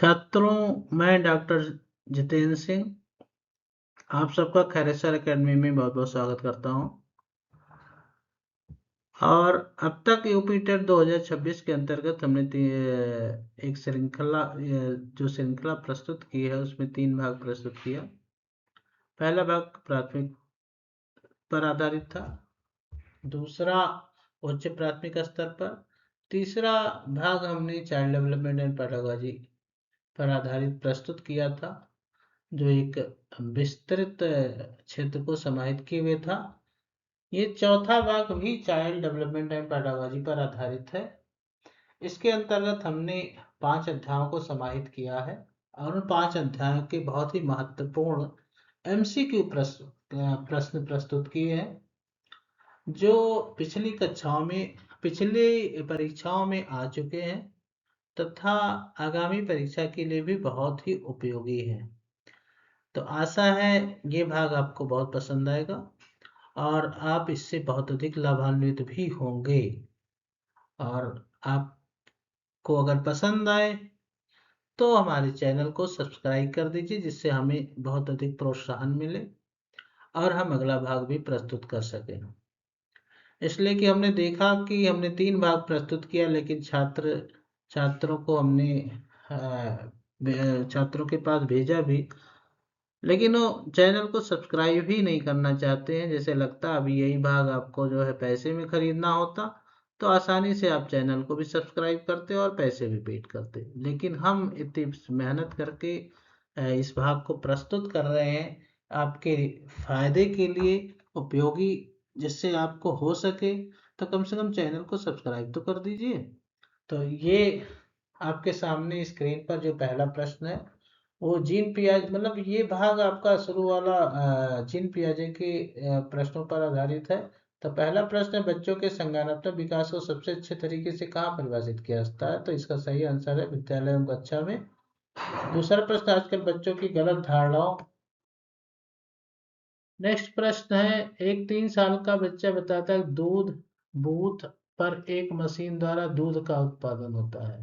छात्रों, मैं डॉक्टर जितेंद्र सिंह आप सबका खैर सर अकेडमी में बहुत बहुत स्वागत करता हूं। और अब तक यूपी टेट 2026 के अंतर्गत हमने एक श्रृंखला प्रस्तुत की है, उसमें 3 भाग प्रस्तुत किया। पहला भाग प्राथमिक पर आधारित था, दूसरा उच्च प्राथमिक स्तर पर, तीसरा भाग हमने चाइल्ड डेवलपमेंट एंड पेडागोजी पर आधारित प्रस्तुत किया था, जो एक विस्तृत क्षेत्र को समाहित किए हुए था। ये चौथा भाग भी चाइल्ड डेवलपमेंट एंड पेडागोजी पर आधारित है। इसके अंतर्गत हमने 5 अध्यायों को समाहित किया है और उन 5 अध्यायों के बहुत ही महत्वपूर्ण MCQ प्रश्न प्रस्तुत किए हैं, जो पिछली परीक्षाओं में आ चुके हैं तथा आगामी परीक्षा के लिए भी बहुत ही उपयोगी है। तो आशा है ये भाग आपको बहुत पसंद आएगा और आप इससे बहुत अधिक लाभान्वित भी होंगे। और आपको अगर पसंद आए तो हमारे चैनल को सब्सक्राइब कर दीजिए, जिससे हमें बहुत अधिक प्रोत्साहन मिले और हम अगला भाग भी प्रस्तुत कर सकें। इसलिए कि हमने देखा कि हमने 3 भाग प्रस्तुत किया, लेकिन छात्रों को हमने छात्रों के पास भेजा भी, लेकिन वो चैनल को सब्सक्राइब ही नहीं करना चाहते हैं। जैसे लगता अभी यही भाग आपको जो है पैसे में खरीदना होता तो आसानी से आप चैनल को भी सब्सक्राइब करते और पैसे भी पेड करते, लेकिन हम इतनी मेहनत करके इस भाग को प्रस्तुत कर रहे हैं आपके फायदे के लिए, उपयोगी, जिससे आपको हो सके तो कम से कम चैनल को सब्सक्राइब तो कर दीजिए। तो ये आपके सामने स्क्रीन पर जो पहला प्रश्न है वो जीन पियाजे, मतलब ये भाग आपका शुरू वाला जीन पियाजे के प्रश्नों पर आधारित है। तो पहला प्रश्न है, बच्चों के संज्ञानात्मक विकास को सबसे अच्छे तरीके से कहाँ परिभाषित किया जाता है? तो इसका सही आंसर है विद्यालय एवं कक्षा में। दूसरा प्रश्न, आजकल बच्चों की गलत धारणाओं। नेक्स्ट प्रश्न है, एक 3 साल का बच्चा बताता है दूध बूथ पर एक मशीन द्वारा दूध का उत्पादन होता है।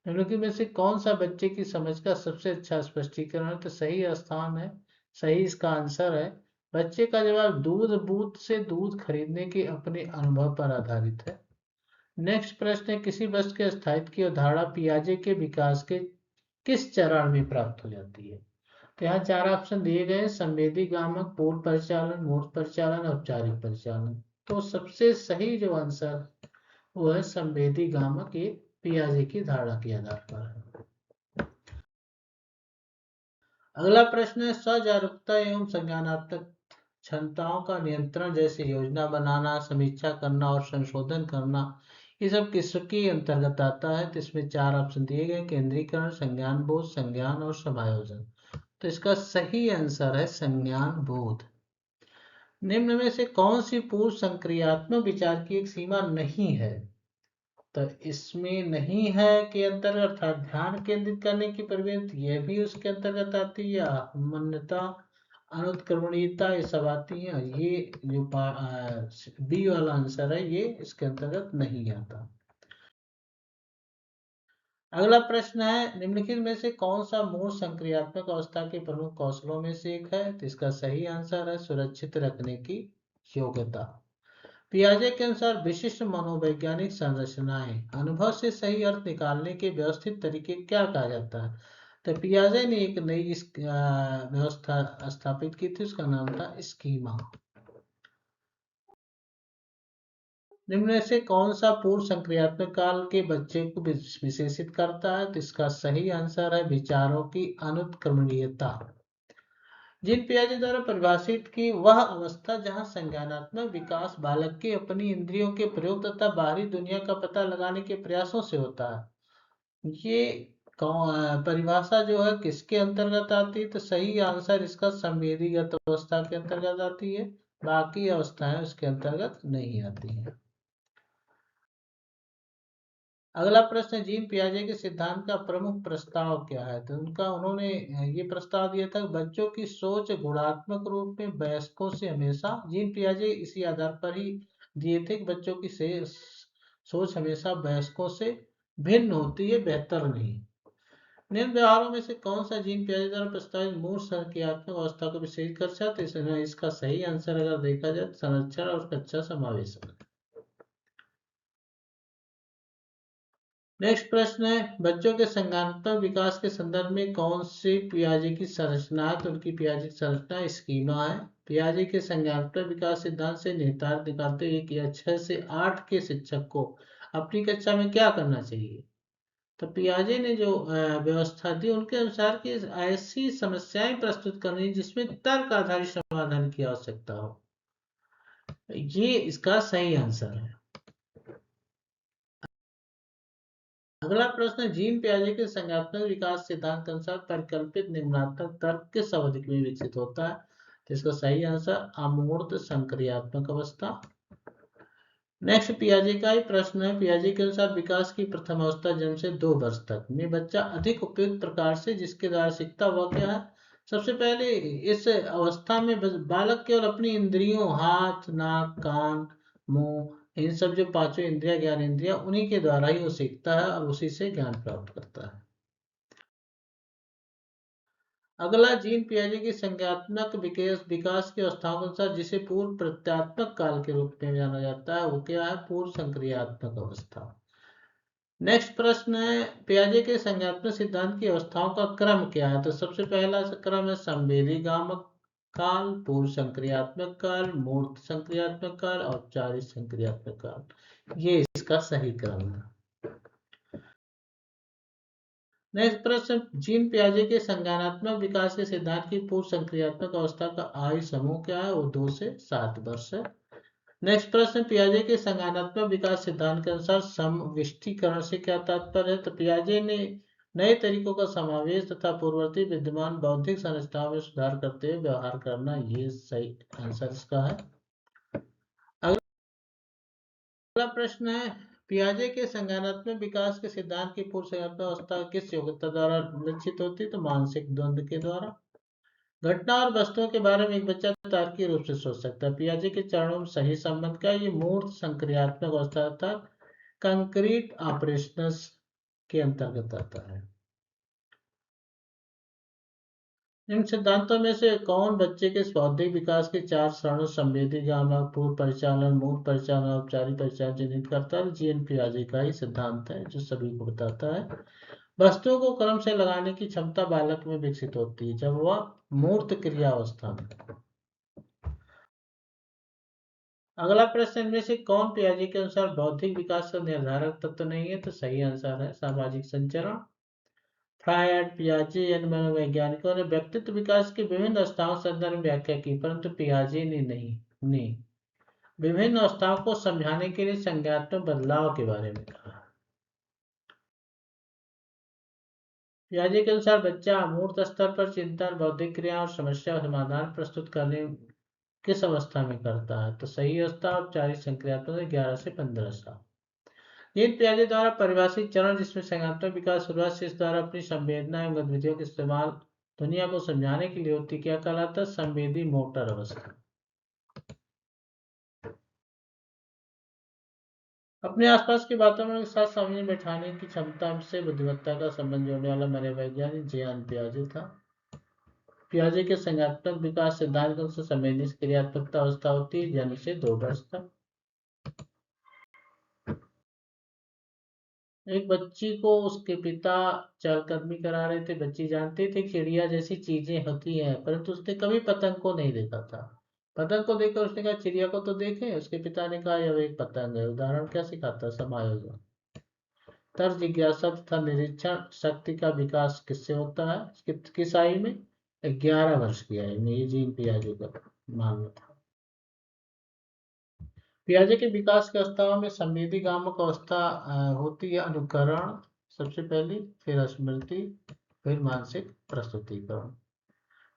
निम्नलिखित में से कौन सा बच्चे की समझ का सबसे अच्छा स्पष्टीकरण है? तो सही स्थान है, सही इसका आंसर है बच्चे का जवाब दूध बूथ से दूध खरीदने के अपने अनुभव पर आधारित है। नेक्स्ट प्रश्न है, किसी वस्तु के स्थायित्व की अवधारणा पियाजे के विकास के किस चरण में प्राप्त हो जाती है? तो यहाँ 4 ऑप्शन दिए गए, संवेदी गामक, पूर्ण परिचालन, मूर्त परिचालन, औपचारिक परिचालन। तो सबसे सही जो आंसर वो है संवेदी गामक, ये पियाजे की धारणा के आधार पर है। अगला प्रश्न है, स्वजागरूकता एवं संज्ञानात्मक क्षमताओं का नियंत्रण, जैसे योजना बनाना, समीक्षा करना और संशोधन करना, ये सब किसके अंतर्गत आता है? तो इसमें 4 ऑप्शन दिए गए, केंद्रीकरण, संज्ञान बोध, संज्ञान और समायोजन। तो इसका सही आंसर है संज्ञान बोध। निम्न में से कौन सी पूर्व संक्रियात्मक विचार की एक सीमा नहीं है? तो इसमें नहीं है के अंतर्गत अर्थात ध्यान केंद्रित करने की प्रवृत्ति, यह भी उसके अंतर्गत आती है। मान्यता, अनुत्क्रमणीयता, ये सब आती है। ये जो बी वाला आंसर है ये इसके अंतर्गत नहीं आता। अगला प्रश्न है, निम्नलिखित में से कौन सा मूल संक्रियात्मक अवस्था के प्रमुख कौशलों में से एक है? तो इसका सही आंसर है सुरक्षित रखने की योग्यता। पियाजे के अनुसार विशिष्ट मनोवैज्ञानिक संरचनाएं, अनुभव से सही अर्थ निकालने के व्यवस्थित तरीके क्या कहा जाता है? तो पियाजे ने एक नई व्यवस्था स्थापित की थी, उसका नाम था स्कीमा। निम्न में से कौन सा पूर्व संक्रियात्मक काल के बच्चे को विशेषित करता है? तो इसका सही आंसर है विचारों की अनुत्क्रमणीयता। जीन पियाजे द्वारा परिभाषित की वह अवस्था जहां संज्ञानात्मक विकास बालक के अपनी इंद्रियों के प्रयोग तथा बाहरी दुनिया का पता लगाने के प्रयासों से होता है, ये परिभाषा जो है किसके अंतर्गत आती है? तो सही आंसर इसका संवेदीगत अवस्था के अंतर्गत आती है, बाकी अवस्थाएं उसके अंतर्गत नहीं आती हैं। अगला प्रश्न, जीन पियाजे के सिद्धांत का प्रमुख प्रस्ताव क्या है? तो उन्होंने ये प्रस्ताव दिया था, बच्चों की सोच गुणात्मक रूप में वयस्कों से हमेशा, जीन पियाजे इसी आधार पर ही दिए थे कि बच्चों की सोच हमेशा वयस्कों से भिन्न होती है, बेहतर नहीं। निम्न व्यवहारों में से कौन सा जीन पियाजे द्वारा प्रस्तावित मूल संक्रियात्मक अवस्था को विशेष दर्शाता है? इसमें इसका सही आंसर अगर देखा जाए तो संरक्षण और कच्चा समावेशन। नेक्स्ट प्रश्न है, बच्चों के संज्ञानात्मक विकास के संदर्भ में कौन सी पियाजे की संरचना है? तो उनकी पियाजे की संरचना स्कीमा है। पियाजे के संज्ञानात्मक विकास सिद्धांत से निहितार्थ निकालते हुए या 6 से 8 के शिक्षक को अपनी कक्षा में क्या करना चाहिए? तो पियाजे ने जो व्यवस्था दी उनके अनुसार कि ऐसी समस्याएं प्रस्तुत करनी जिसमें तर्क आधारित समाधान की आवश्यकता हो। ये इसका सही आंसर है। अगला प्रश्न, जीन पियाजे के संज्ञानात्मक विकास सिद्धांत के अनुसार परिकल्पित निम्नात्मक तर्क किस अवधि में विकसित होता है? तो इसका सही आंसर अमूर्त संक्रियात्मक अवस्था। नेक्स्ट पियाजे का ही प्रश्न है, पियाजे के अनुसार विकास की प्रथम अवस्था जन्म से 2 वर्ष तक में बच्चा अधिक उपयुक्त प्रकार से जिसके द्वारा सीखता हुआ क्या है? सबसे पहले इस अवस्था में बालक केवल अपनी इंद्रियों, हाथ, नाक, कान, मुंह, इन सब जो पांचों इंद्रिया ज्ञान इंद्रिया उन्हीं के द्वारा ही वो सीखता है और उसी से ज्ञान प्राप्त करता है। अगला, जीन पियाजे की संज्ञानात्मक विकास की अवस्थाओं के अनुसार जिसे पूर्व प्रत्यात्मक काल के रूप में जाना जाता है वो क्या है? पूर्व संक्रियात्मक अवस्था। नेक्स्ट प्रश्न है, पियाजे के संज्ञानात्मक सिद्धांत की अवस्थाओं का क्रम क्या है? तो सबसे पहला क्रम है संवेदी गामक काल, पूर्व संक्रियात्मक काल, मूर्त संक्रियात्मक काल, औपचारिक संक्रियात्मक काल। ये इसका सही क्रम है। नेक्स्ट प्रश्न, जीन पियाजे के संज्ञानात्मक विकास के सिद्धांत की पूर्व संक्रियात्मक अवस्था का आयु समूह क्या है? वो 2 से 7 वर्ष है। नेक्स्ट प्रश्न, पियाजे के संज्ञानात्मक विकास सिद्धांत के अनुसार समविष्टीकरण से क्या तात्पर्य है? तो पियाजे ने नए तरीकों का समावेश तथा पूर्ववर्ती विद्यमान बौद्धिक संरचनाओं में सुधार करते हुए व्यवहार करना, ये सही आंसर इसका है। अगला प्रश्न है, पियाजे के संज्ञानात्मक विकास के सिद्धांत की पूर्व संज्ञानात्मक अवस्था किस योग्यता द्वारा लक्षित होती है? तो मानसिक द्वंद्व के द्वारा। घटना और वस्तुओं के बारे में एक बच्चा तार्किक रूप से सोच सकता है। पियाजे के चरणों में सही संबंध का ये मूर्त संक्रियात्मक अवस्था था, कंक्रीट ऑपरेशंस के अंतर्गत आता है। इन सिद्धांतों में से कौन बच्चे के बौद्धिक विकास के 4 चरणों संवेदी गामक, पूर्व परिचालन, मूल परिचालन, औपचारिक परिचालन चिन्हित करता है? जीन पियाजे का ही सिद्धांत है जो सभी को बताता है। वस्तुओं को क्रम से लगाने की क्षमता बालक में विकसित होती है जब वह मूर्त क्रिया अवस्था में। अगला प्रश्न, इनमें से कौन पियाजे के अनुसार बौद्धिक विकास का निर्धारक तत्व नहीं है? तो सही आंसर है सामाजिक संचरण। फ्रायड, पियाजे अन्य मनोवैज्ञानिकों ने व्यक्तित्व विकास की विभिन्न अवस्थाओं से अंदर व्याख्या की, परंतु पियाजे ने नहीं ने विभिन्न अवस्थाओं को समझाने के लिए संज्ञानात्मक बदलाव के बारे में कहा। पियाजे के अनुसार बच्चा अमूर्त स्तर पर चिंतन, बौद्धिक क्रिया और समस्या समाधान प्रस्तुत करने किस अवस्था में करता है? तो सही अवस्था औपचारिक संक्रियात्मक 11 से 15 साल। जीन पियाजे द्वारा परिभाषित चरण जिसमें संज्ञानात्मक विकास शुरुआत से इस द्वारा अपनी संवेदना एवं गतिविधियों के इस्तेमाल दुनिया को समझाने के लिए होती, क्या कहलाता है? संवेदी मोटर अवस्था। अपने आसपास के वातावरण के साथ समझ बैठाने की क्षमता से बुद्धिमत्ता का संबंध जोड़ने वाला मेरे वैज्ञानिक जीन पियाजे था। पियाजे के संज्ञानात्मक विकास सिद्धांत से संवेदी क्रियात्मकता अवस्था होती है जन्म से 2 वर्ष तक। एक बच्ची को उसके पिता चहलकदमी करा रहे थे। बच्ची जानती थी चिड़िया जैसी चीजें होती हैं, परंतु उसने कभी पतंग को नहीं देखा था। पतंग को देखकर उसने कहा चिड़िया को तो देखें। उसके पिता ने कहा यह एक पतंग है। उदाहरण क्या सिखाता है? समायोजन। तर्क, जिज्ञासा तथा निरीक्षण शक्ति का विकास किससे होता है? किस आयु में? 11 वर्ष की आयु में। ये जीन पियाजे का मानना था। पियाजे के विकास की अवस्थाओं में संवेदी गामक अवस्था होती है अनुकरण सबसे पहली, फिर स्मृति, फिर मानसिक प्रस्तुतिकरण।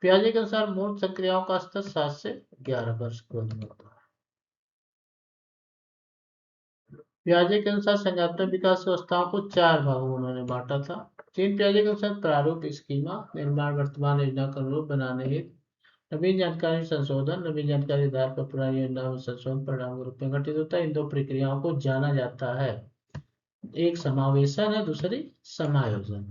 पियाजे के अनुसार मूल संक्रियाओं का स्तर 7 से 11 वर्ष की उम्र में होता है। पियाजे के अनुसार संज्ञानात्मक विकास की अवस्थाओं को 4 भागों में उन्होंने बांटा था। जीन पियाजे के अनुसार प्रारूप, स्कीमा, निर्माण, वर्तमान योजना का अनुरूप बनाने हेतु नवीन जानकारी संशोधन, नवीन जानकारी आधार पर पुरानी योजना में संशोधन परिणाम के रूप में घटित होता है। इन 2 प्रक्रियाओं को जाना जाता है, एक समावेशन है, दूसरी समायोजन।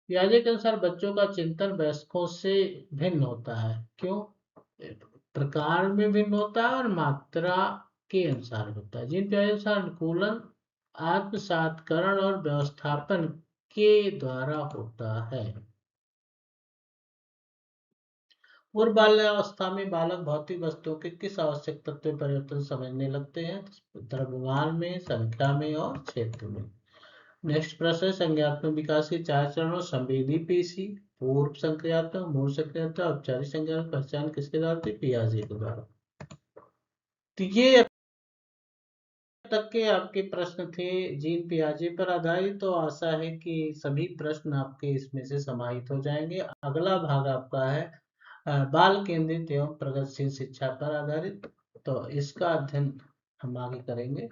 पियाजे के अनुसार बच्चों का चिंतन वयस्कों से भिन्न होता है। क्यों? प्रकार में भिन्न होता है और मात्रा के अनुसार होता है। जीन पियाजे के अनुसार अनुकूलन आत्मसातकरण और व्यवस्थापन के द्वारा होता है। पूर्व बाल्यावस्था में बालक भौतिक वस्तुओं के किस आवश्यक तत्व में परिवर्तन समझने लगते हैं? द्रव्यमान में, संख्या में और क्षेत्र में। नेक्स्ट प्रश्न है, संज्ञानात्मक विकास के 4 चरणों संवेदी पेशी, पूर्व संक्रियात्मक, मूल संक्रियात्मक, औपचारिक संज्ञानात्मक पहचान किसके द्वारा होती है? पियाजे के द्वारा। तो ये अब तक के आपके प्रश्न थे जीन पियाजे पर आधारित। तो आशा है कि सभी प्रश्न आपके इसमें से समाहित हो जाएंगे। अगला भाग आपका है बाल केंद्रित एवं प्रगतिशील शिक्षा पर आधारित। तो इसका अध्ययन हम आगे करेंगे।